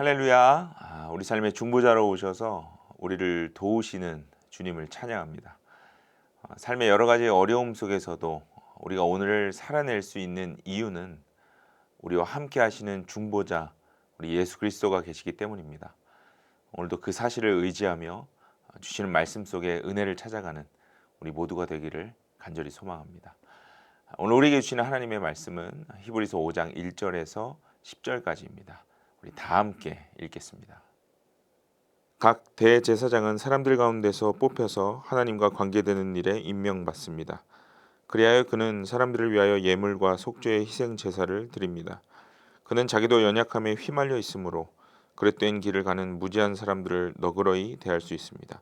할렐루야. 우리 삶의 중보자로 오셔서 우리를 도우시는 주님을 찬양합니다. 삶의 여러 가지 어려움 속에서도 우리가 오늘을 살아낼 수 있는 이유는 우리와 함께 하시는 중보자 우리 예수 그리스도가 계시기 때문입니다. 오늘도 그 사실을 의지하며 주시는 말씀 속에 은혜를 찾아가는 우리 모두가 되기를 간절히 소망합니다. 오늘 우리에게 주시는 하나님의 말씀은 히브리서 5장 1절에서 10절까지입니다. 우리 다 함께 읽겠습니다. 각 대제사장은 사람들 가운데서 뽑혀서 하나님과 관계되는 일에 임명받습니다. 그리하여 그는 사람들을 위하여 예물과 속죄의 희생 제사를 드립니다. 그는 자기도 연약함에 휘말려 있으므로 그릇된 길을 가는 무지한 사람들을 너그러이 대할 수 있습니다.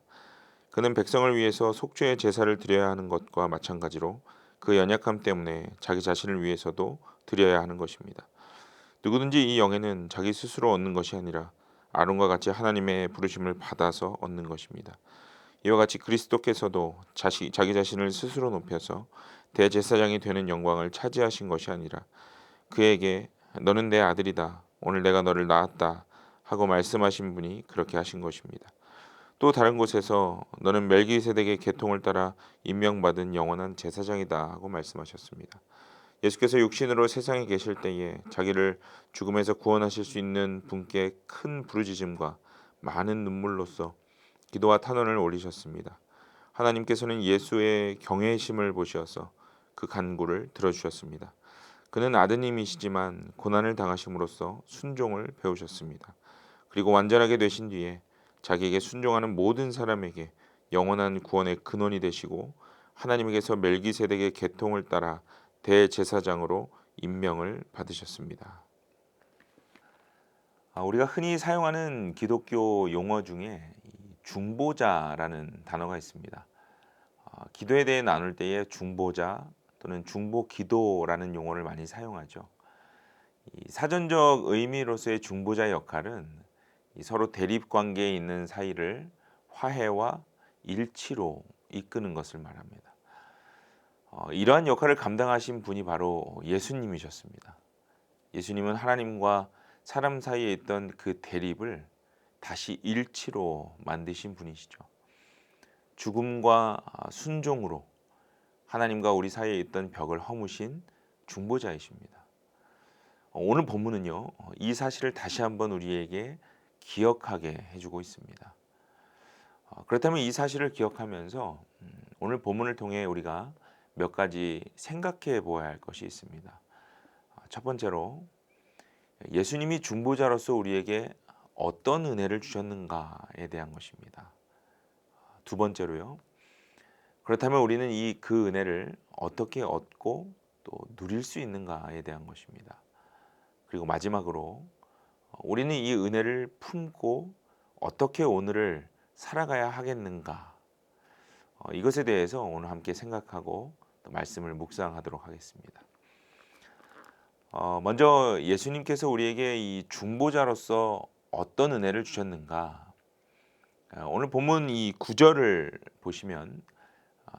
그는 백성을 위해서 속죄의 제사를 드려야 하는 것과 마찬가지로 그 연약함 때문에 자기 자신을 위해서도 드려야 하는 것입니다. 누구든지 이 영예는 자기 스스로 얻는 것이 아니라 아론과 같이 하나님의 부르심을 받아서 얻는 것입니다. 이와 같이 그리스도께서도 자기 자신을 스스로 높여서 대제사장이 되는 영광을 차지하신 것이 아니라 그에게 너는 내 아들이다. 오늘 내가 너를 낳았다. 하고 말씀하신 분이 그렇게 하신 것입니다. 또 다른 곳에서 너는 멜기세덱의 계통을 따라 임명받은 영원한 제사장이다 하고 말씀하셨습니다. 예수께서 육신으로 세상에 계실 때에 자기를 죽음에서 구원하실 수 있는 분께 큰 부르짖음과 많은 눈물로써 기도와 탄원을 올리셨습니다. 하나님께서는 예수의 경외심을 보셔서 그 간구를 들어주셨습니다. 그는 아드님이시지만 고난을 당하심으로써 순종을 배우셨습니다. 그리고 완전하게 되신 뒤에 자기에게 순종하는 모든 사람에게 영원한 구원의 근원이 되시고 하나님에게서 멜기세덱의 계통을 따라 대제사장으로 임명을 받으셨습니다. 우리가 흔히 사용하는 기독교 용어 중에 중보자라는 단어가 있습니다. 기도에 대해 나눌 때에 중보자 또는 중보기도라는 용어를 많이 사용하죠. 이 사전적 의미로서의 중보자의 역할은 서로 대립 관계에 있는 사이를 화해와 일치로 이끄는 것을 말합니다. 이러한 역할을 감당하신 분이 바로 예수님이셨습니다. 예수님은 하나님과 사람 사이에 있던 그 대립을 다시 일치로 만드신 분이시죠. 죽음과 순종으로 하나님과 우리 사이에 있던 벽을 허무신 중보자이십니다. 오늘 본문은요, 이 사실을 다시 한번 우리에게 기억하게 해주고 있습니다. 그렇다면 이 사실을 기억하면서 오늘 본문을 통해 우리가 몇 가지 생각해 보아야 할 것이 있습니다. 첫 번째로 예수님이 중보자로서 우리에게 어떤 은혜를 주셨는가에 대한 것입니다. 두 번째로요. 그렇다면 우리는 그 은혜를 어떻게 얻고 또 누릴 수 있는가에 대한 것입니다. 그리고 마지막으로 우리는 이 은혜를 품고 어떻게 오늘을 살아가야 하겠는가, 이것에 대해서 오늘 함께 생각하고 또 말씀을 묵상하도록 하겠습니다. 먼저 예수님께서 우리에게 이 중보자로서 어떤 은혜를 주셨는가, 오늘 본문 이 9절을 보시면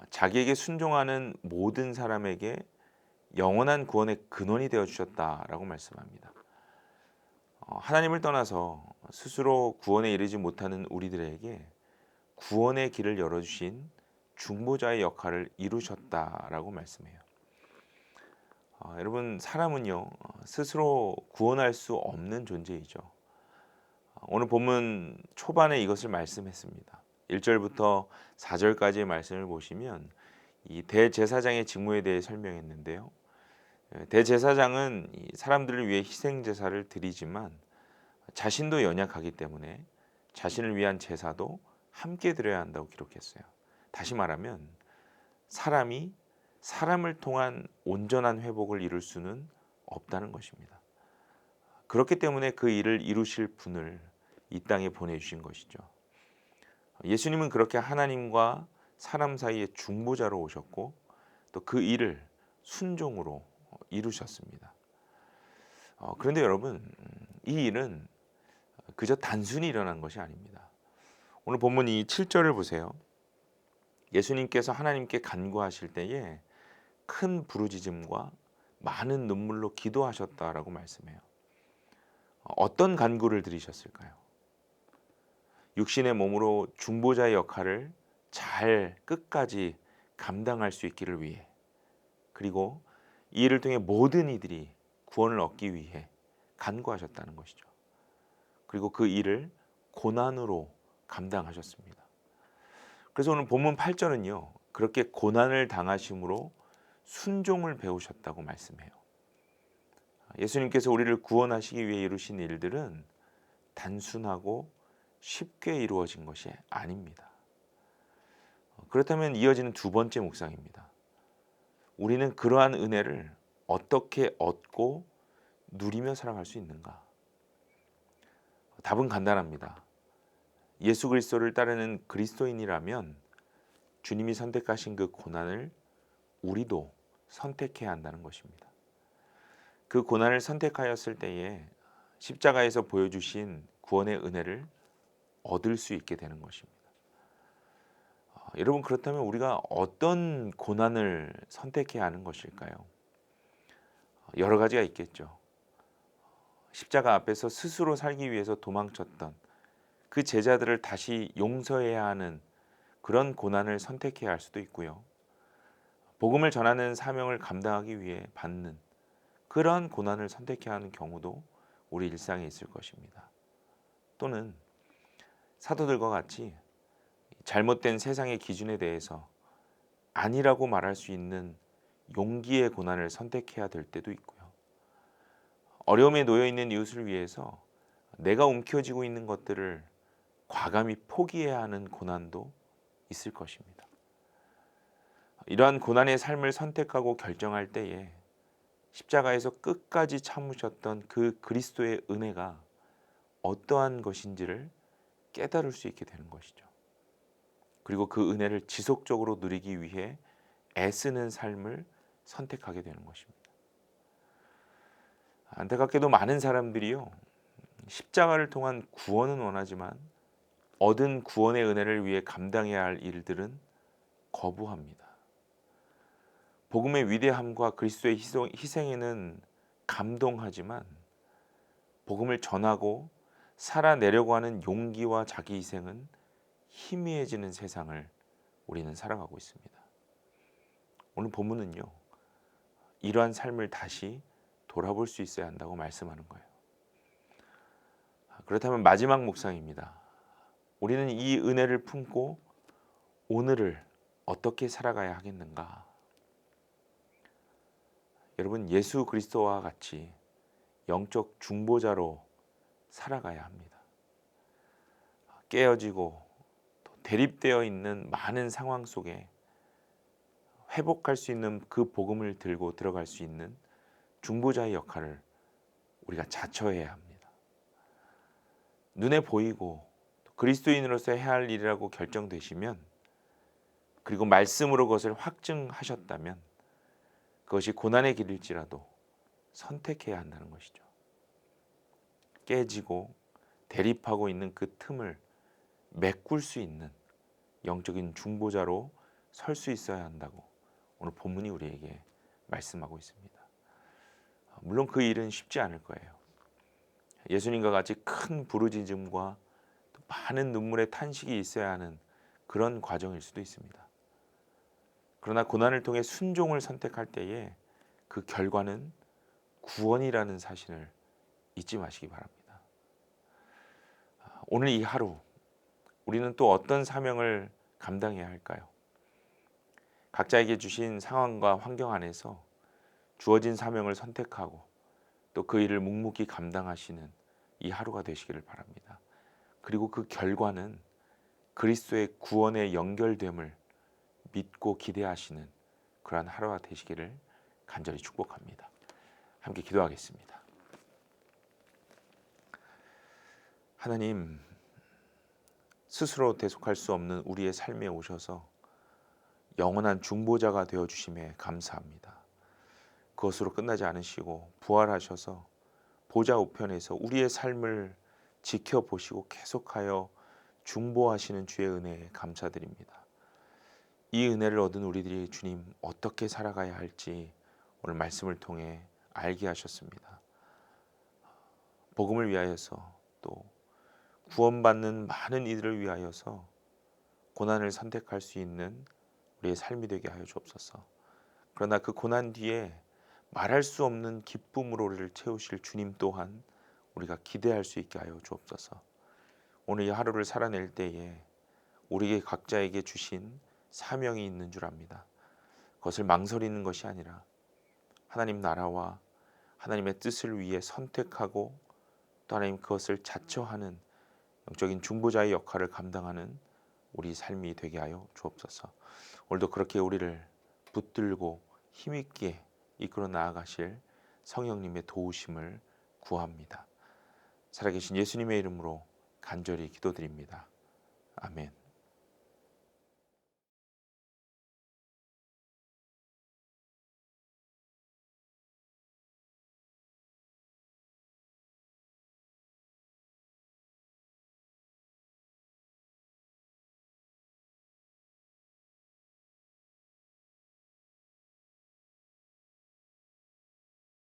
자기에게 순종하는 모든 사람에게 영원한 구원의 근원이 되어 주셨다라고 말씀합니다. 하나님을 떠나서 스스로 구원에 이르지 못하는 우리들에게 구원의 길을 열어주신 중보자의 역할을 이루셨다라고 말씀해요. 여러분, 사람은요 스스로 구원할 수 없는 존재이죠. 오늘 본문 초반에 이것을 말씀했습니다. 1절부터 4절까지의 말씀을 보시면 이 대제사장의 직무에 대해 설명했는데요. 대제사장은 사람들을 위해 희생 제사를 드리지만 자신도 연약하기 때문에 자신을 위한 제사도 함께 드려야 한다고 기록했어요. 다시 말하면 사람이 사람을 통한 온전한 회복을 이룰 수는 없다는 것입니다. 그렇기 때문에 그 일을 이루실 분을 이 땅에 보내주신 것이죠. 예수님은 그렇게 하나님과 사람 사이의 중보자로 오셨고 또 그 일을 순종으로 이루셨습니다. 그런데 여러분, 이 일은 그저 단순히 일어난 것이 아닙니다. 오늘 본문 이 7절을 보세요. 예수님께서 하나님께 간구하실 때에 큰 부르짖음과 많은 눈물로 기도하셨다라고 말씀해요. 어떤 간구를 드리셨을까요? 육신의 몸으로 중보자의 역할을 잘 끝까지 감당할 수 있기를 위해, 그리고 이 일을 통해 모든 이들이 구원을 얻기 위해 간구하셨다는 것이죠. 그리고 그 일을 고난으로 감당하셨습니다. 그래서 오늘 본문 8절은요. 그렇게 고난을 당하심으로 순종을 배우셨다고 말씀해요. 예수님께서 우리를 구원하시기 위해 이루신 일들은 단순하고 쉽게 이루어진 것이 아닙니다. 그렇다면 이어지는 두 번째 묵상입니다. 우리는 그러한 은혜를 어떻게 얻고 누리며 살아갈 수 있는가? 답은 간단합니다. 예수 그리스도를 따르는 그리스도인이라면 주님이 선택하신 그 고난을 우리도 선택해야 한다는 것입니다. 그 고난을 선택하였을 때에 십자가에서 보여주신 구원의 은혜를 얻을 수 있게 되는 것입니다. 여러분, 그렇다면 우리가 어떤 고난을 선택해야 하는 것일까요? 여러 가지가 있겠죠. 십자가 앞에서 스스로 살기 위해서 도망쳤던 그 제자들을 다시 용서해야 하는 그런 고난을 선택해야 할 수도 있고요. 복음을 전하는 사명을 감당하기 위해 받는 그런 고난을 선택해야 하는 경우도 우리 일상에 있을 것입니다. 또는 사도들과 같이 잘못된 세상의 기준에 대해서 아니라고 말할 수 있는 용기의 고난을 선택해야 될 때도 있고요. 어려움에 놓여 있는 이웃을 위해서 내가 움켜쥐고 있는 것들을 과감히 포기해야 하는 고난도 있을 것입니다. 이러한 고난의 삶을 선택하고 결정할 때에 십자가에서 끝까지 참으셨던 그 그리스도의 은혜가 어떠한 것인지를 깨달을 수 있게 되는 것이죠. 그리고 그 은혜를 지속적으로 누리기 위해 애쓰는 삶을 선택하게 되는 것입니다. 안타깝게도 많은 사람들이요, 십자가를 통한 구원은 원하지만 얻은 구원의 은혜를 위해 감당해야 할 일들은 거부합니다. 복음의 위대함과 그리스도의 희생에는 감동하지만 복음을 전하고 살아내려고 하는 용기와 자기 희생은 희미해지는 세상을 우리는 살아가고 있습니다. 오늘 본문은요, 이러한 삶을 다시 돌아볼 수 있어야 한다고 말씀하는 거예요. 그렇다면 마지막 묵상입니다. 우리는 이 은혜를 품고 오늘을 어떻게 살아가야 하겠는가? 여러분, 예수 그리스도와 같이 영적 중보자로 살아가야 합니다. 깨어지고 또 대립되어 있는 많은 상황 속에 회복할 수 있는 그 복음을 들고 들어갈 수 있는 중보자의 역할을 우리가 자처해야 합니다. 눈에 보이고 그리스도인으로서 해야 할 일이라고 결정되시면, 그리고 말씀으로 그것을 확증하셨다면 그것이 고난의 길일지라도 선택해야 한다는 것이죠. 깨지고 대립하고 있는 그 틈을 메꿀 수 있는 영적인 중보자로 설 수 있어야 한다고 오늘 본문이 우리에게 말씀하고 있습니다. 물론 그 일은 쉽지 않을 거예요. 예수님과 같이 큰 부르짖음과 또 많은 눈물의 탄식이 있어야 하는 그런 과정일 수도 있습니다. 그러나 고난을 통해 순종을 선택할 때에 그 결과는 구원이라는 사실을 잊지 마시기 바랍니다. 오늘 이 하루 우리는 또 어떤 사명을 감당해야 할까요? 각자에게 주신 상황과 환경 안에서 주어진 사명을 선택하고 또 그 일을 묵묵히 감당하시는 이 하루가 되시기를 바랍니다. 그리고 그 결과는 그리스도의 구원에 연결됨을 믿고 기대하시는 그러한 하루가 되시기를 간절히 축복합니다. 함께 기도하겠습니다. 하나님, 스스로 대속할 수 없는 우리의 삶에 오셔서 영원한 중보자가 되어주심에 감사합니다. 그것으로 끝나지 않으시고 부활하셔서 보좌 우편에서 우리의 삶을 지켜보시고 계속하여 중보하시는 주의 은혜에 감사드립니다. 이 은혜를 얻은 우리들이 주님 어떻게 살아가야 할지 오늘 말씀을 통해 알게 하셨습니다. 복음을 위하여서 또 구원받는 많은 이들을 위하여서 고난을 선택할 수 있는 우리의 삶이 되게 하여 주옵소서. 그러나 그 고난 뒤에 말할 수 없는 기쁨으로 우리를 채우실 주님 또한 우리가 기대할 수 있게 하여 주옵소서. 오늘 이 하루를 살아낼 때에 우리에게 각자에게 주신 사명이 있는 줄 압니다. 그것을 망설이는 것이 아니라 하나님 나라와 하나님의 뜻을 위해 선택하고 또 하나님 그것을 자처하는 영적인 중보자의 역할을 감당하는 우리 삶이 되게 하여 주옵소서. 오늘도 그렇게 우리를 붙들고 힘있게 이끌어 나아가실 성령님의 도우심을 구합니다. 살아계신 예수님의 이름으로 간절히 기도드립니다. 아멘.